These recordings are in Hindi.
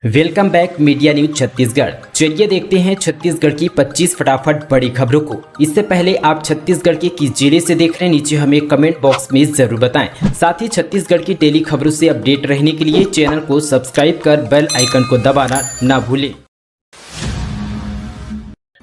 Welcome back media news Chhattisgarh. चलिए देखते हैं छत्तीसगढ़ की 25 फटाफट बड़ी खबरों को। इससे पहले आप छत्तीसगढ़ के किस जिले से देख रहे हैं, नीचे हमें कमेंट बॉक्स में जरूर बताएं। साथ ही छत्तीसगढ़ की डेली खबरों से अपडेट रहने के लिए चैनल को सब्सक्राइब कर बेल आइकन को दबाना ना भूलें।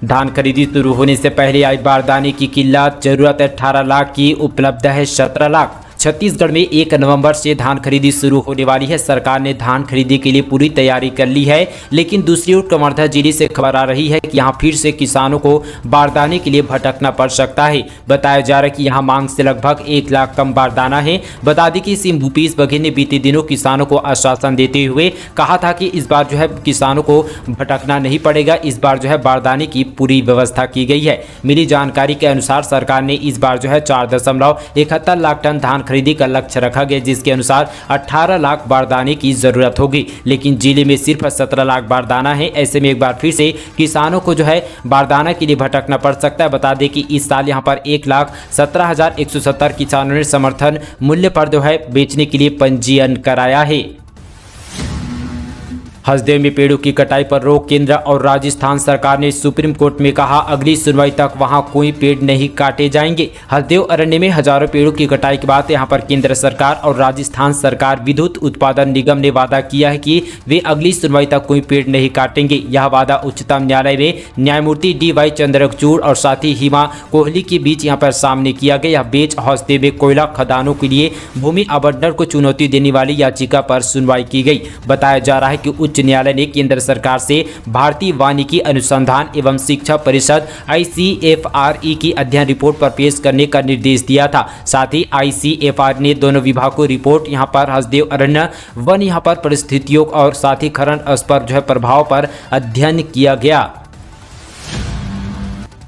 धान खरीदी शुरू होने से पहले आई बारदाने की किल्लत, जरूरत 18 लाख की, उपलब्ध है 17 लाख। छत्तीसगढ़ में 1 नवंबर से धान खरीदी शुरू होने वाली है। सरकार ने धान खरीदी के लिए पूरी तैयारी कर ली है, लेकिन दूसरी ओर कवर्धा जिले से खबर आ रही है कि यहां फिर से किसानों को बारदाने के लिए भटकना पड़ सकता है। बताया जा रहा है कि यहां मांग से लगभग 1 लाख कम बारदाना है। बता दें कि सीएम भूपेश बघेल ने बीते दिनों किसानों को आश्वासन देते हुए कहा था कि इस बार जो है किसानों को भटकना नहीं पड़ेगा। इस बार जो है बारदाने की पूरी व्यवस्था की गई है। मिली जानकारी के अनुसार सरकार ने इस बार जो है 4.71 लाख टन धान खरीदी का लक्ष्य रखा गया, जिसके अनुसार 18 लाख बारदाने की जरूरत होगी, लेकिन जिले में सिर्फ 17 लाख बारदाना है। ऐसे में एक बार फिर से किसानों को जो है बारदाना के लिए भटकना पड़ सकता है। बता दें कि इस साल यहां पर 1,17,170 किसानों ने समर्थन मूल्य पर जो है बेचने के लिए पंजीयन कराया है। हसदेव में पेड़ों की कटाई पर रोक, केंद्र और राजस्थान सरकार ने सुप्रीम कोर्ट में कहा अगली सुनवाई तक वहां कोई पेड़ नहीं काटे जाएंगे। हसदेव अरण्य में हजारों पेड़ों की कटाई के बाद यहां पर केंद्र सरकार और राजस्थान सरकार विद्युत उत्पादन निगम ने वादा किया है कि वे अगली सुनवाई तक कोई पेड़ नहीं काटेंगे। यह वादा उच्चतम न्यायालय में न्यायमूर्ति DY चंद्रचूड़ और साथ ही हिमा कोहली के बीच यहां पर सामने किया गया। यह बेंच हसदेव में कोयला खदानों के लिए भूमि आवंटन को चुनौती देने वाली याचिका पर सुनवाई की गई। बताया जा रहा है कि उच्च न्यायालय ने केंद्र सरकार से भारतीय वानिकी अनुसंधान एवं शिक्षा परिषद ICFRE की अध्ययन रिपोर्ट पर पेश करने का निर्देश दिया था। साथ ही ICFR ने दोनों विभागों को रिपोर्ट यहां पर हसदेव अरण्य वन यहां पर परिस्थितियों और साथ ही खनन पर जो है प्रभाव पर अध्ययन किया गया।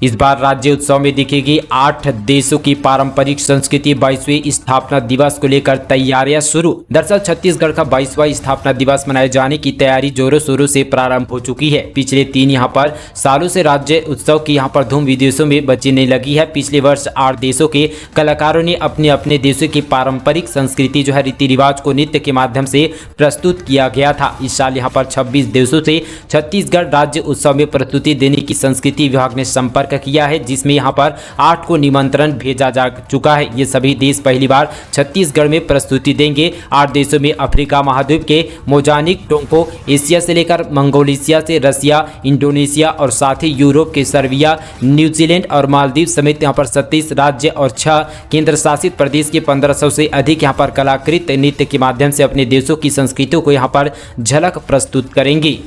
इस बार राज्य उत्सव में दिखेगी 8 देशों की पारंपरिक संस्कृति। 22वें स्थापना दिवस को लेकर तैयारियां शुरू। दरअसल छत्तीसगढ़ का 22वां स्थापना दिवस मनाए जाने की तैयारी जोरों शोरों से प्रारंभ हो चुकी है। पिछले 3 यहां पर सालों से राज्य उत्सव की यहां पर धूम विदेशों में बचने लगी है। पिछले वर्ष 8 देशों के कलाकारों ने अपने अपने देशों की पारंपरिक संस्कृति जो है रीति रिवाज को नृत्य के माध्यम से प्रस्तुत किया गया था। इस साल यहाँ पर 26 देशों से छत्तीसगढ़ राज्य उत्सव में प्रस्तुति देने की संस्कृति विभाग ने संपर्क किया है, जिसमें यहां पर 8 को निमंत्रण भेजा जा चुका है। ये सभी देश पहली बार छत्तीसगढ़ में प्रस्तुति देंगे। 8 देशों में अफ्रीका महाद्वीप के मोजाम्बिक, टोंगो, एशिया से लेकर मंगोलिया से रसिया, इंडोनेशिया और साथ ही यूरोप के सर्बिया, न्यूजीलैंड और मालदीव समेत यहां पर 37 राज्य और 6 केंद्र शासित प्रदेश के 1500 से अधिक यहां पर कलाकृत नृत्य के माध्यम से अपने देशों की संस्कृतियों को यहां पर झलक प्रस्तुत करेंगी।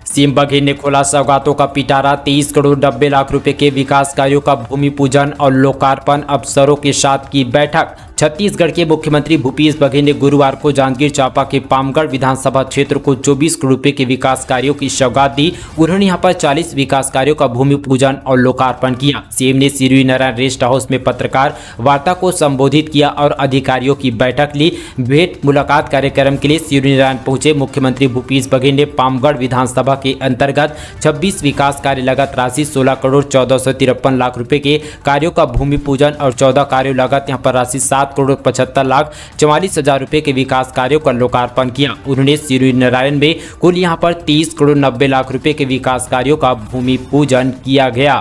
सीएम बघेल ने खोला सौगातों का पिटारा। 23 करोड़ 90 लाख रुपए के विकास कार्यों का भूमि पूजन और लोकार्पण अफसरों के साथ की बैठक। छत्तीसगढ़ के मुख्यमंत्री भूपेश बघेल ने गुरुवार को जांजगीर चांपा के पामगढ़ विधानसभा क्षेत्र को 24 करोड़ रुपए के विकास कार्यों की सौगात दी। उन्होंने यहां पर 40 विकास कार्यों का भूमि पूजन और लोकार्पण किया। सीएम ने सिरुई नारायण रेस्ट हाउस में पत्रकार वार्ता को संबोधित किया और अधिकारियों की बैठक ली। भेंट मुलाकात कार्यक्रम के लिए सिरुई नारायण पहुंचे मुख्यमंत्री भूपेश बघेल ने पामगढ़ विधानसभा के अंतर्गत 26 विकास कार्य लागत राशि 16 करोड़ 1453 लाख रुपए के कार्यों का भूमि पूजन और 14 कार्यों लागत यहां पर राशि 7 करोड़ 75 लाख 44 हजार रुपए के विकास कार्यों का लोकार्पण किया। उन्होंने सिरुई नारायण में कुल यहां पर 30 करोड़ 90 लाख रुपए के विकास कार्यों का भूमि पूजन किया गया।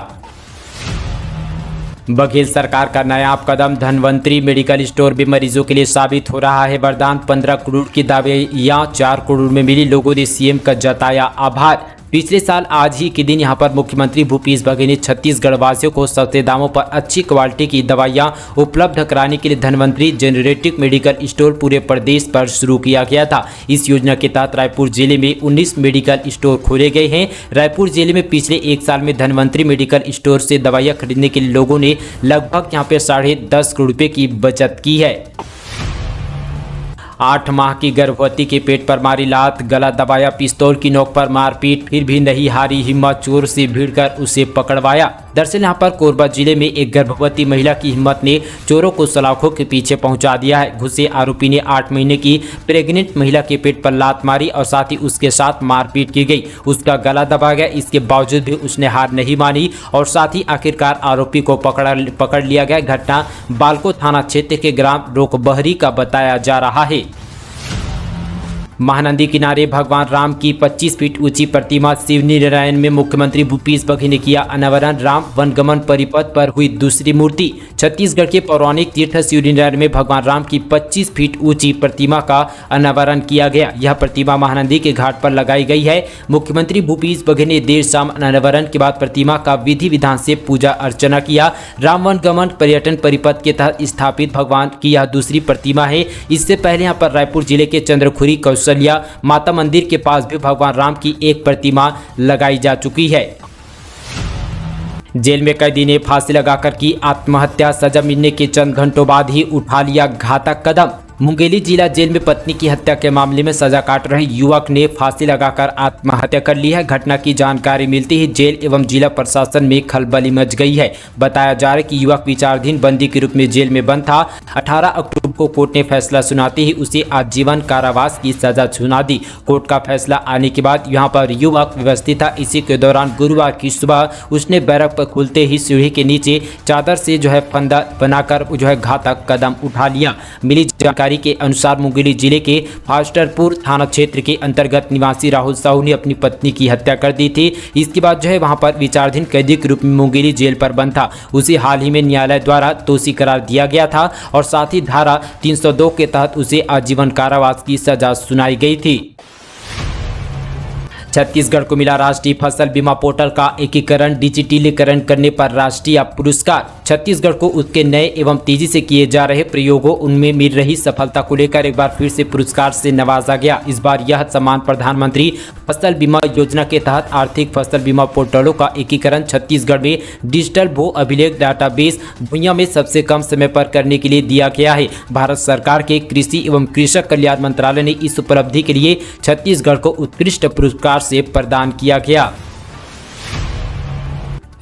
बघेल सरकार का नया कदम, धन्वंतरी मेडिकल स्टोर भी मरीजों के लिए साबित हो रहा है वरदान। 15 करोड़ की दवाइयां 4 करोड़ में मिली, लोगों ने सीएम का जताया आभार। पिछले साल आज ही के दिन यहां पर मुख्यमंत्री भूपेश बघेल ने छत्तीसगढ़ वासियों को सस्ते दामों पर अच्छी क्वालिटी की दवाइयां उपलब्ध कराने के लिए धन्वंतरी जेनेरिक मेडिकल स्टोर पूरे प्रदेश पर शुरू किया गया था। इस योजना के तहत रायपुर जिले में 19 मेडिकल स्टोर खोले गए हैं। रायपुर जिले में पिछले 1 साल में धन्वंतरी मेडिकल स्टोर से दवाइयां खरीदने के लिए लोगों ने लगभग यहां पर 10.5 करोड़ रुपए की बचत की है। 8 माह की गर्भवती के पेट पर मारी लात, गला दबाया, पिस्तौल की नोक पर मारपीट, फिर भी नहीं हारी हिम्मत, चोर से भिड़कर उसे पकड़वाया। दरअसल यहाँ पर कोरबा जिले में एक गर्भवती महिला की हिम्मत ने चोरों को सलाखों के पीछे पहुंचा दिया है। घुसे आरोपी ने 8 महीने की प्रेग्नेंट महिला के पेट पर लात मारी और साथ ही उसके साथ मारपीट की गई। उसका गला दबा गया। इसके बावजूद भी उसने हार नहीं मानी और साथ ही आखिरकार आरोपी को पकड़ लिया गया। घटना बालको थाना क्षेत्र के ग्राम रोकबहरी का बताया जा रहा है। महानदी किनारे भगवान राम की 25 फीट ऊंची प्रतिमा शिवनारायण में मुख्यमंत्री भूपेश बघेल ने किया अनावरण। राम वनगमन परिपथ पर हुई दूसरी मूर्ति। छत्तीसगढ़ के पौराणिक तीर्थ शिवनारायण में भगवान राम की 25 फीट ऊंची प्रतिमा का अनावरण किया गया। यह प्रतिमा महानदी के घाट पर लगाई गई है। मुख्यमंत्री भूपेश बघेल ने देर शाम अनावरण के बाद प्रतिमा का विधि विधान से पूजा अर्चना किया। राम वनगमन पर्यटन परिपथ के तहत स्थापित भगवान की यह दूसरी प्रतिमा है। इससे पहले यहाँ पर रायपुर जिले के चंद्रखुरी कौशल्या माता मंदिर के पास भी भगवान राम की एक प्रतिमा लगाई जा चुकी है। जेल में कैदी ने फांसी लगाकर की आत्महत्या। सजा मिलने के चंद घंटों बाद ही उठा लिया घातक कदम। मुंगेली जिला जेल में पत्नी की हत्या के मामले में सजा काट रहे युवक ने फांसी लगाकर आत्महत्या कर ली है। घटना की जानकारी मिलते ही जेल एवं जिला प्रशासन में खलबली मच गई है। बताया जा रहा है कि युवक विचाराधीन बंदी के रूप में जेल में बंद था। 18 अक्टूबर को कोर्ट ने फैसला सुनाते ही उसे आजीवन कारावास की सजा सुना दी। कोर्ट का फैसला आने के बाद यहाँ पर युवक व्यवस्थित था। इसी के दौरान गुरुवार की सुबह उसने बैरक पर खुलते ही सीढ़ी के नीचे चादर से फंदा बनाकर घातक कदम उठा लिया। मिली जानकारी के अनुसार मुंगेली जिले के फास्टरपुर थाना क्षेत्र के अंतर्गत निवासी राहुल साहू ने अपनी पत्नी की हत्या कर दी थी। इसके बाद वहां पर विचाराधीन कैदी के रूप में मुंगेली जेल पर बंद था। उसे हाल ही में न्यायालय द्वारा दोषी करार दिया गया था और साथ ही धारा 302 के तहत उसे आजीवन कारावास की सजा सुनाई गई थी। छत्तीसगढ़ को मिला राष्ट्रीय फसल बीमा पोर्टल का एकीकरण, डिजिटलीकरण करने पर राष्ट्रीय पुरस्कार। छत्तीसगढ़ को उसके नए एवं तेजी से किए जा रहे प्रयोगों उनमें मिल रही सफलता को लेकर एक बार फिर से पुरस्कार से नवाजा गया। इस बार यह सम्मान प्रधानमंत्री फसल बीमा योजना के तहत आर्थिक फसल बीमा पोर्टलों का एकीकरण छत्तीसगढ़ में डिजिटल भू अभिलेख डाटाबेस दुनिया में सबसे कम समय पर करने के लिए दिया गया है। भारत सरकार के कृषि एवं कृषक कल्याण मंत्रालय ने इस उपलब्धि के लिए छत्तीसगढ़ को उत्कृष्ट पुरस्कार से प्रदान किया गया।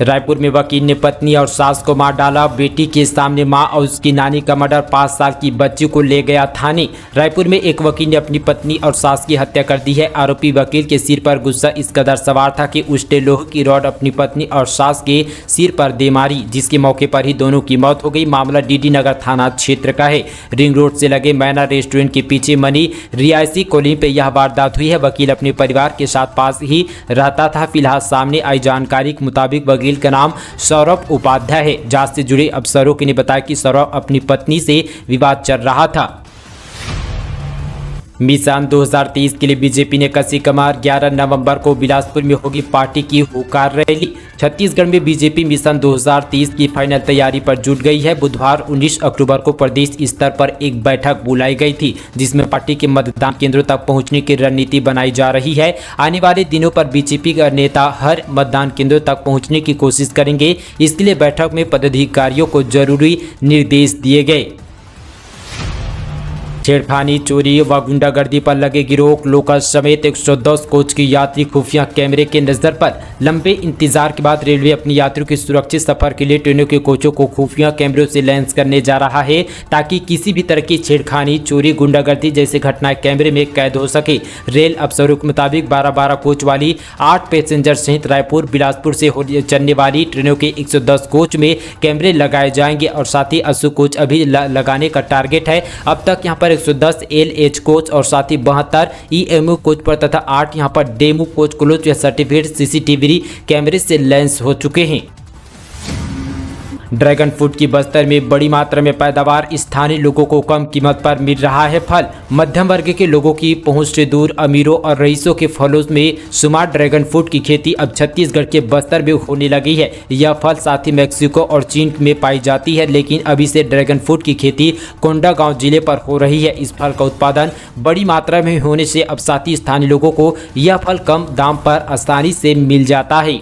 रायपुर में वकील ने पत्नी और सास को मार डाला। बेटी के सामने मां और उसकी नानी का मर्डर। 5 साल की बच्ची को ले गया थाने। रायपुर में एक वकील ने अपनी पत्नी और सास की हत्या कर दी है। आरोपी वकील के सिर पर गुस्सा इस कदर सवार था कि उसने लोहे की रॉड अपनी पत्नी और सास के सिर पर दे मारी, जिसके मौके पर ही दोनों की मौत हो गई। मामला डीडी नगर थाना क्षेत्र का है। रिंग रोड से लगे मैना रेस्टोरेंट के पीछे मनी रियायती कॉलोनी पे यह वारदात हुई है। वकील अपने परिवार के साथ पास ही रहता था। फिलहाल सामने आई जानकारी के मुताबिक वकील का नाम सौरभ उपाध्याय है। जांच से जुड़े अफसरों ने बताया कि सौरभ अपनी पत्नी से विवाद चल रहा था। मिशन 2023 के लिए बीजेपी ने कसी कमर। 11 नवंबर को बिलासपुर में होगी पार्टी की हुकार रैली। छत्तीसगढ़ में बीजेपी मिशन 2023 की फाइनल तैयारी पर जुट गई है। बुधवार 19 अक्टूबर को प्रदेश स्तर पर एक बैठक बुलाई गई थी, जिसमें पार्टी के मतदान केंद्रों तक पहुंचने की रणनीति बनाई जा रही है। आने वाले दिनों पर बीजेपी का नेता हर मतदान केंद्रों तक पहुंचने की कोशिश करेंगे। इसके लिए बैठक में पदाधिकारियों को जरूरी निर्देश दिए गए। छेड़खानी, चोरी व गुंडागर्दी पर लगे गिरोह। लोकल समेत 110 कोच की यात्री खुफिया कैमरे के नजर पर। लंबे इंतजार के बाद रेलवे अपनी यात्रियों के सुरक्षित सफर के लिए ट्रेनों के कोचों को खुफिया कैमरों से लैंस करने जा रहा है, ताकि किसी भी तरह की छेड़खानी, चोरी, गुंडागर्दी जैसी घटनाएं कैमरे में कैद हो सके। रेल अफसरों के मुताबिक 12-12 कोच वाली 8 पैसेंजर सहित रायपुर बिलासपुर से चलने वाली ट्रेनों के 110 कोच में कैमरे लगाए जाएंगे और साथ ही 80 कोच अभी लगाने का टारगेट है। अब तक यहाँ पर 110 LH कोच और साथ ही 72 EMU कोच पर तथा 8 यहाँ पर डेमो कोच क्लोज या सर्टिफिकेट CCTV कैमरे से लैंस हो चुके हैं। ड्रैगन फ्रूट की बस्तर में बड़ी मात्रा में पैदावार। स्थानीय लोगों को कम कीमत पर मिल रहा है फल। मध्यम वर्ग के लोगों की पहुंच से दूर अमीरों और रईसों के फलों में शुमार ड्रैगन फ्रूट की खेती अब छत्तीसगढ़ के बस्तर में होने लगी है। यह फल साथ ही मैक्सिको और चीन में पाई जाती है, लेकिन अभी से ड्रैगन फ्रूट की खेती कोंडागांव जिले पर हो रही है। इस फल का उत्पादन बड़ी मात्रा में होने से अब साथ ही स्थानीय लोगों को यह फल कम दाम पर आसानी से मिल जाता है।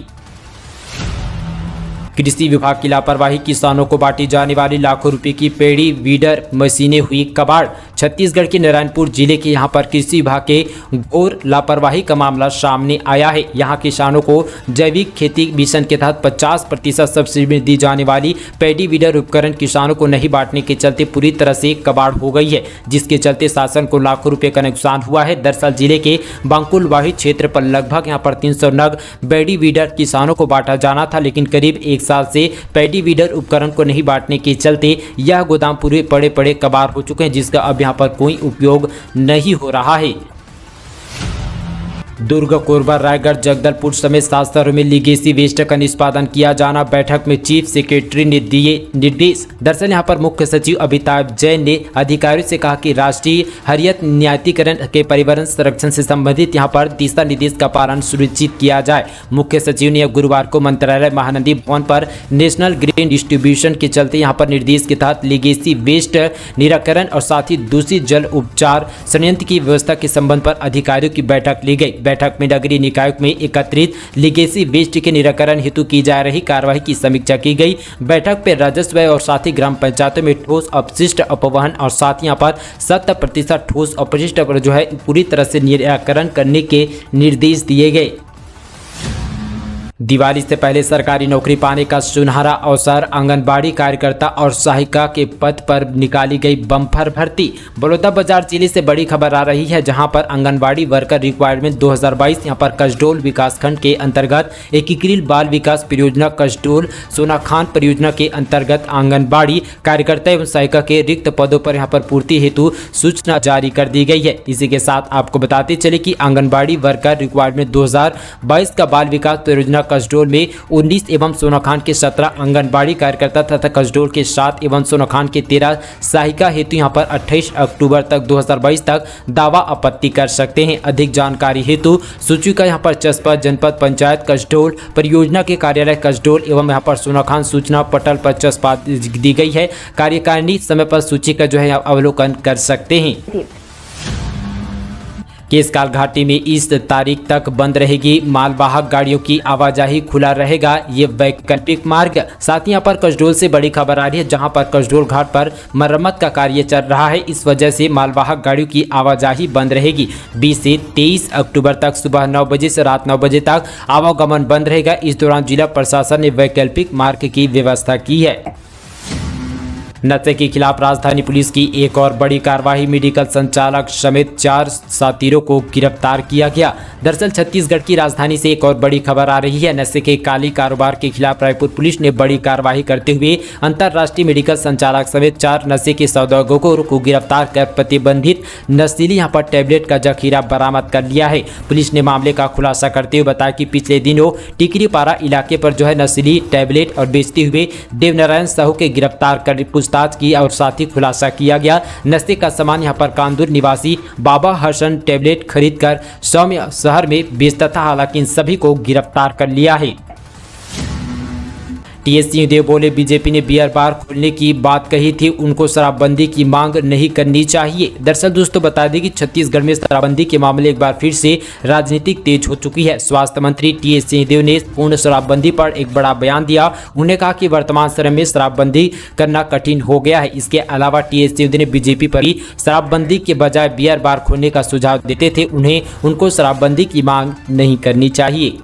कृषि विभाग की लापरवाही, किसानों को बांटी जाने वाली लाखों रुपए की पेड़ी वीडर मशीनें हुई कबाड़। छत्तीसगढ़ के नारायणपुर जिले के यहां पर कृषि विभाग के घोर लापरवाही का मामला सामने आया है। यहां किसानों को जैविक खेती मिशन के तहत 50% सब्सिडी में दी जाने वाली पेडी वीडर उपकरण किसानों को नहीं बांटने के चलते पूरी तरह से कबाड़ हो गई है, जिसके चलते शासन को लाखों रुपए का नुकसान हुआ है। दरअसल जिले के बांकुलवाही क्षेत्र पर लगभग यहां पर 300 नग पेडी वीडर किसानों को बांटा जाना था, लेकिन करीब 1 साल से पेडी वीडर उपकरण को नहीं बांटने के चलते यह गोदाम पूरे पड़े कबाड़ हो चुके हैं, जिसका अब यहाँ पर कोई उपयोग नहीं हो रहा है। दुर्ग, कोरबा, रायगढ़, जगदलपुर समेत 7 शहरों में लीगेसी वेस्ट का निष्पादन किया जाना। बैठक में चीफ सेक्रेटरी ने दिए निर्देश। दरअसल यहां पर मुख्य सचिव अमिताभ जैन ने अधिकारियों से कहा कि राष्ट्रीय हरित न्यायाधिकरण के पर्यावरण संरक्षण से संबंधित यहां पर दिशा निर्देश का पालन सुनिश्चित किया जाए। मुख्य सचिव ने गुरुवार को मंत्रालय महानदी भवन पर नेशनल ग्रीन डिस्ट्रीब्यूशन के चलते यहां पर निर्देश के तहत लीगेसी वेस्ट निराकरण और साथ ही दूषित जल उपचार संयंत्र की व्यवस्था के संबंध पर अधिकारियों की बैठक ली गई। बैठक में नगरीय निकायों में एकत्रित लीगेसी वेस्ट के निराकरण हेतु की जा रही कार्रवाई की समीक्षा की गई। बैठक में राजस्व और साथ ही ग्राम पंचायतों में ठोस अपशिष्ट अपवहन और साथ ही यहाँ पर 70% ठोस अपशिष्ट पर जो है पूरी तरह से निराकरण करने के निर्देश दिए गए। दिवाली से पहले सरकारी नौकरी पाने का सुनहरा अवसर। आंगनबाड़ी कार्यकर्ता और सहायिका के पद पर निकाली गई बम्पर भर्ती। बलौदाबाजार जिले से बड़ी खबर आ रही है, जहां पर आंगनबाड़ी वर्कर रिक्वायरमेंट 2022 यहां पर कसडोल विकासखंड के अंतर्गत एकीकृत बाल विकास परियोजना कसडोल सोनाखान परियोजना के अंतर्गत आंगनबाड़ी कार्यकर्ता एवं सहायिका के रिक्त पदों पर यहां पर पूर्ति हेतु सूचना जारी कर दी गई है। इसी के साथ आपको बताते चले कि आंगनबाड़ी वर्कर रिक्वायरमेंट 2022 का बाल विकास परियोजना कसडोल में 19 एवं सोनाखान के 17 आंगनबाड़ी कार्यकर्ता तथा कसडोल के 7 एवं सोनाखान के 13 सहायिका हेतु यहां पर 28 अक्टूबर तक 2022 तक दावा आपत्ति कर सकते हैं। अधिक जानकारी हेतु सूची का यहां पर चस्पा जनपद पंचायत कसडोल परियोजना के कार्यालय कसडोल एवं यहां पर सोनाखान सूचना पटल पर चस्पा दी गई है। कार्यकारिणी समय पर सूची का जो है अवलोकन कर सकते हैं। केशकाल घाटी में इस तारीख तक बंद रहेगी मालवाहक गाड़ियों की आवाजाही, खुला रहेगा ये वैकल्पिक मार्ग। साथ ही यहाँ पर कसडोल से बड़ी खबर आ रही है, जहां पर कसडोल घाट पर मरम्मत का कार्य चल रहा है। इस वजह से मालवाहक गाड़ियों की आवाजाही बंद रहेगी। 20 से 23 अक्टूबर तक सुबह 9 बजे से रात 9 बजे तक आवागमन बंद रहेगा। इस दौरान जिला प्रशासन ने वैकल्पिक मार्ग की व्यवस्था की है। नशे के खिलाफ राजधानी पुलिस की एक और बड़ी कार्रवाई। मेडिकल संचालक समेत 4 साथीरों को गिरफ्तार किया गया। दरअसल छत्तीसगढ़ की राजधानी से एक और बड़ी खबर आ रही है। नशे के काली कारोबार के खिलाफ रायपुर पुलिस ने बड़ी कार्रवाई करते हुए अंतर्राष्ट्रीय मेडिकल संचालक समेत 4 नशे के सौदागरों को गिरफ्तार कर प्रतिबंधित नशीली यहाँ पर टैबलेट का जखीरा बरामद कर लिया है। पुलिस ने मामले का खुलासा करते हुए बताया कि पिछले दिनों टिकरीपारा इलाके पर जो है नशीली टैबलेट और बेचते हुए देवनारायण साहू के गिरफ्तार कर पूछताछ की और साथ ही खुलासा किया गया। नशे का सामान यहां पर कांदूर निवासी बाबा हसन टैबलेट खरीदकर सौम्य शहर में बेचता था। हालांकि इन सभी को गिरफ्तार कर लिया है। टीएस सिंहदेव बोले, बीजेपी ने बियर बार खोलने की बात कही थी, उनको शराबबंदी की मांग नहीं करनी चाहिए। दरअसल दोस्तों बता दें कि छत्तीसगढ़ में शराबबंदी के मामले एक बार फिर से राजनीतिक तेज हो चुकी है। स्वास्थ्य मंत्री टीएस सिंहदेव ने पूर्ण शराबबंदी पर एक बड़ा बयान दिया। उन्होंने कहा कि वर्तमान समय में शराबबंदी करना कठिन हो गया है। इसके अलावा टीएस सिंहदेव ने बीजेपी पर भी शराबबंदी के बजाय बियर बार खोलने का सुझाव देते थे। उनको शराबबंदी की मांग नहीं करनी चाहिए।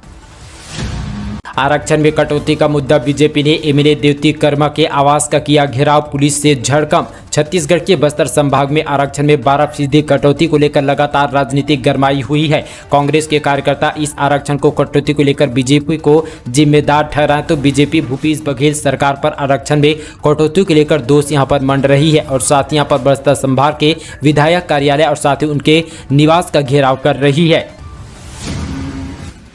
आरक्षण में कटौती का मुद्दा। बीजेपी ने एमएलए देवती कर्मा के आवास का किया घेराव, पुलिस से झड़कम। छत्तीसगढ़ के बस्तर संभाग में आरक्षण में 12% कटौती को लेकर लगातार राजनीतिक गरमाई हुई है। कांग्रेस के कार्यकर्ता इस आरक्षण को कटौती को लेकर बीजेपी को जिम्मेदार ठहराएं तो बीजेपी भूपेश बघेल सरकार पर आरक्षण में कटौती को लेकर दोष यहां पर मंड रही है और साथ ही यहां पर बस्तर संभाग के विधायक कार्यालय और साथ ही उनके निवास का घेराव कर रही है।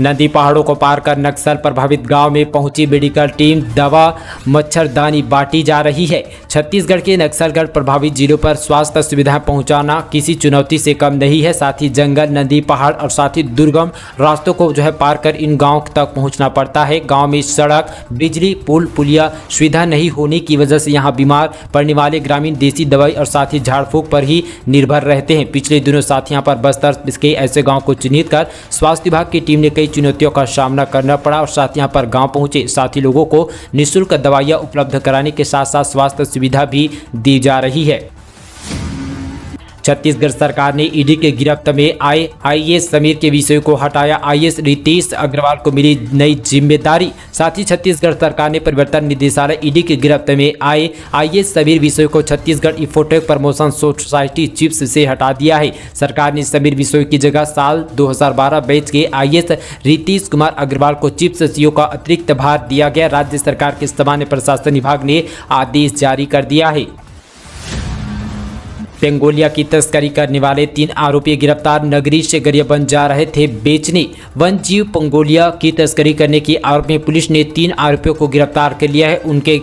नदी पहाड़ों को पार कर नक्सल प्रभावित गांव में पहुंची मेडिकल टीम, दवा मच्छरदानी बांटी जा रही है। छत्तीसगढ़ के नक्सलगढ़ प्रभावित जिलों पर स्वास्थ्य सुविधाएं पहुंचाना किसी चुनौती से कम नहीं है। साथ ही जंगल, नदी, पहाड़ और साथ ही दुर्गम रास्तों को जो है पार कर इन गाँव तक पहुँचना पड़ता है। गाँव में सड़क, बिजली, पुल पुलिया सुविधा नहीं होने की वजह से यहाँ बीमार पड़ने वाले ग्रामीण देसी दवाई और साथ ही झाड़ फूक पर ही निर्भर रहते हैं। पिछले दिनों साथ यहाँ पर बस्तर के ऐसे गाँव को चिन्हित कर स्वास्थ्य विभाग की टीम ने कई चुनौतियों का सामना करना पड़ा और साथ यहाँ पर गांव पहुंचे साथ ही लोगों को निःशुल्क दवाइयां उपलब्ध कराने के साथ साथ स्वास्थ्य सुविधा भी दी जा रही है। छत्तीसगढ़ सरकार ने ईडी के गिरफ्त में आए आईएएस समीर के विषय को हटाया। आईएएस रितेश अग्रवाल को मिली नई जिम्मेदारी। साथ ही छत्तीसगढ़ सरकार ने परिवर्तन निदेशालय ईडी के गिरफ्त में आए आईएएस समीर विषय को Chhattisgarh infotech promotion society chips से हटा दिया है। सरकार ने समीर विषय की जगह साल 2012 बैच के आईएएस रितेश कुमार अग्रवाल को चिप्स सीईओ का अतिरिक्त भार दिया गया। राज्य सरकार के सामान्य प्रशासन विभाग ने आदेश जारी कर दिया है। पेंगोलिया की तस्करी करने वाले 3 आरोपी गिरफ्तार। नगरी से गरियाबंद जा रहे थे बेचने। वन जीव पेंगोलिया की तस्करी करने की आरोप में पुलिस ने 3 आरोपियों को गिरफ्तार कर लिया है। उनके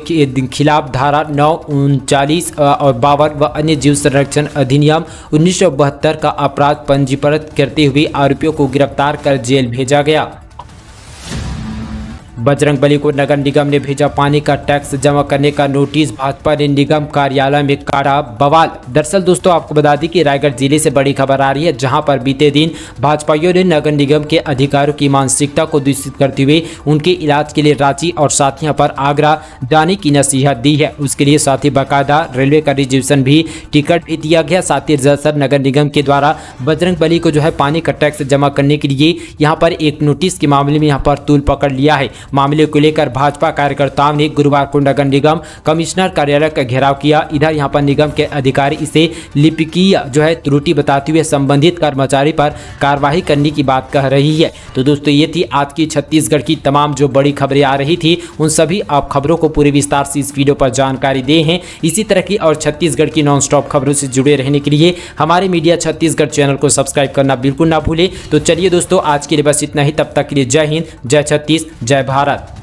खिलाफ धारा 9, 39 और 52 व अन्य जीव संरक्षण अधिनियम 1972 का अपराध पंजीकृत करते हुए आरोपियों को गिरफ्तार कर जेल भेजा गया। बजरंगबली को नगर निगम ने भेजा पानी का टैक्स जमा करने का नोटिस। भाजपा ने निगम कार्यालय में काटा बवाल। दरअसल दोस्तों आपको बता दें कि रायगढ़ जिले से बड़ी खबर आ रही है, जहां पर बीते दिन भाजपाइयों ने नगर निगम के अधिकारियों की मानसिकता को दूषित करते हुए उनके इलाज के लिए रांची और साथ यहाँ पर आगरा जाने की नसीहत दी है। उसके लिए साथ ही बाकायदा रेलवे का रिजर्वेशन भी टिकट भी दिया गया। साथ ही दरअसल नगर निगम के द्वारा बजरंगबली को जो है पानी का टैक्स जमा करने के लिए यहाँ पर एक नोटिस के मामले में यहाँ पर तूल पकड़ लिया है। मामले को लेकर भाजपा कार्यकर्ताओं ने गुरुवार को नगर निगम कमिश्नर कार्यालय का घेराव किया। इधर यहां पर निगम के अधिकारी इसे लिपिकीय जो है त्रुटि बताते हुए संबंधित कर्मचारी पर कार्रवाई करने की बात कह रही है। तो दोस्तों ये थी आज की छत्तीसगढ़ की तमाम जो बड़ी खबरें आ रही थी, उन सभी आप खबरों को पूरे विस्तार से इस वीडियो पर जानकारी दे हैं। इसी तरह की और छत्तीसगढ़ की नॉन स्टॉप खबरों से जुड़े रहने के लिए हमारे मीडिया छत्तीसगढ़ चैनल को सब्सक्राइब करना बिल्कुल ना भूलें। तो चलिए दोस्तों आज के लिए बस इतना ही। तब तक के लिए जय हिंद, जय छत्तीस, जय भारत।